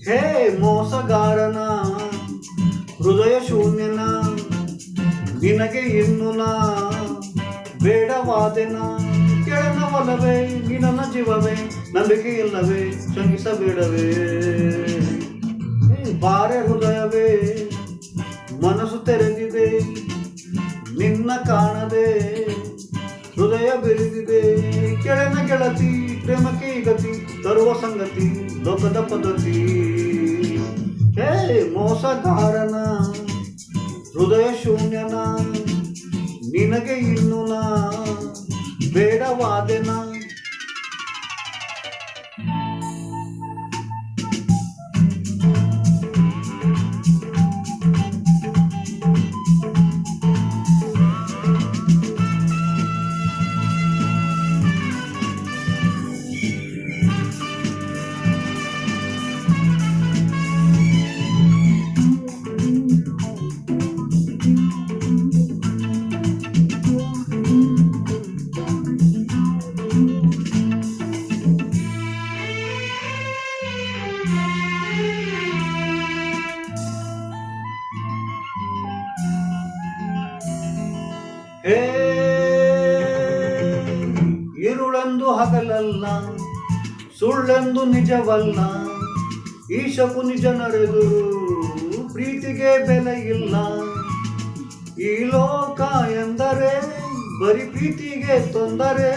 ಹೇ ಮೋಸಗಾರನ ಹೃದಯ ಶೂನ್ಯನ ನಿನಗೆ ಇನ್ನು ನಾ ಬೇಡವಾದೆನ ಕೆಳನವಲ್ಲವೇ ನಿನ್ನ ಜೀವವೇ ನಂಬಿಕೆ ಇಲ್ಲವೇ ಶಂಕಿಸಬೇಡವೇ ಬಾರೆ ಹೃದಯವೇ ಮನಸ್ಸು ತೆರೆದಿದೆ ನಿನ್ನ ಕಾಣದೆ ಹೃದಯ ಬೆರೆದಿದೆ ಕೆಳನ ಗೆಳತಿ ಪ್ರೇಮಕ್ಕೆ ಗತಿ ತರುವ ಸಂಗತಿ ಲೋಕದ ಪದ್ಧತಿ ಹೇ ಮೋಸಗಾರನ ಹೃದಯ ಶೂನ್ಯನ ನಿನಗೆ ಇನ್ನು ನಾ ಬೇಡವಾದೆನ ಹೇ ಇರುಳೆಂದು ಹಗಲಲ್ಲ ಸುಳ್ಳೆಂದು ನಿಜವಲ್ಲ ಈ ಶಕುನಿ ಜನರೆದುರು ಪ್ರೀತಿಗೆ ಬೆಲೆ ಇಲ್ಲ ಈ ಲೋಕ ಎಂದರೆ ಬರೀ ಪ್ರೀತಿಗೆ ತೊಂದರೆ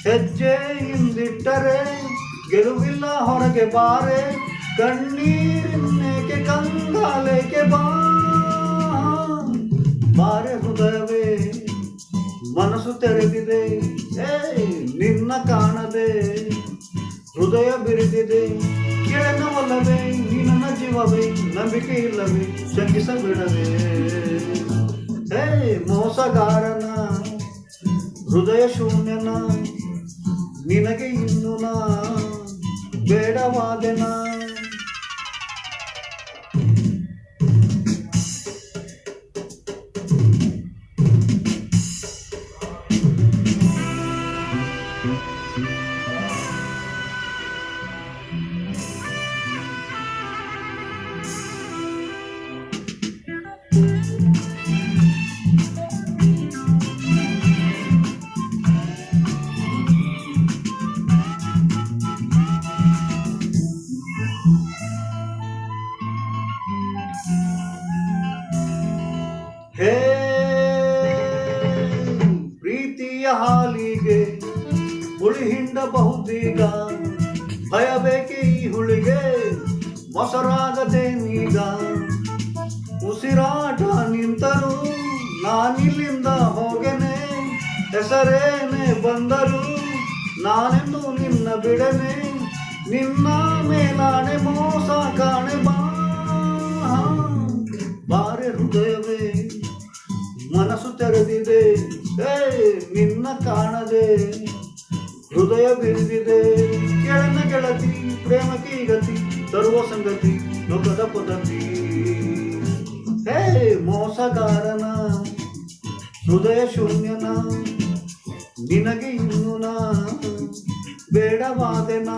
ಹೆಜ್ಜೆ ಹಿಂದಿಟ್ಟರೆ ಗೆಲುವಿಲ್ಲ ಹೊರಗೆ ಬಾರೆ ಕಣ್ಣೀರಿನ್ನೇಕೆ ಕಂಗಾಲೇಕೆ ಬಾರೆ ಹೃದಯವೇ ಮನಸ್ಸು ತೆರೆದಿದೆ ನಿನ್ನ ಕಾಣದೆ ಹೃದಯ ಬಿರಿದಿದೆ ಕೆಳನವಲ್ಲವೇ ನೀ ನನ್ನ ಜೀವವೇ ನಂಬಿಕೆ ಇಲ್ಲವೇ ಶಂಕಿಸಬೇಡವೇ ಹೇ ಮೋಸಗಾರನ ಹೃದಯ ಶೂನ್ಯನ ನಿನಗೆ ಇನ್ನು ನಾ ಬೇಡವಾದೆನ ಹೇ ಪ್ರೀತಿಯ ಹಾಲಿಗೆ ಹುಳಿ ಹಿಂಡಬಹುದೀಗ ಭಯ ಬೇಕೆ ಈ ಹುಳಿಗೆ ಮೊಸರಾಗದೇನೀಗ ಉಸಿರಾಟ ನಿಂತರೂ ನಾನಿಲ್ಲಿಂದ ಹೋಗೆನೆ ಹೆಸರೇನೆ ಬಂದರು ನಾನೆಂದು ನಿನ್ನ ಬಿಡನೆ ನಿನ್ನ ಮೇಲಾಣೆ ಮೋಸ ಕಾಣೆ ಬಾರೆ ಹೃದಯವೇ ಮನಸ್ಸು ತೆರೆದಿದೆ ನಿನ್ನ ಕಾಣದೆ ಹೃದಯ ಬಿರಿದಿದೆ ಕೆಳನ ಗೆಳತಿ ಪ್ರೇಮಕ್ಕೆ ಗತಿ ತರುವ ಸಂಗತಿ ಲೋಕದ ಪದ್ಧತಿ ಹೇ ಮೋಸಗಾರನ ಹೃದಯ ಶೂನ್ಯನ ನಿನಗೆ ಇನ್ನು ನಾ ಬೇಡವಾದೆನ.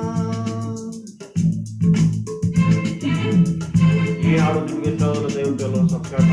ಈ ಹಾಡು ನಿಮಗೆ ಇಷ್ಟವಾದರೆ ದಯವಿಟ್ಟು ಸಬ್ಸ್ಕ್ರೈಬ್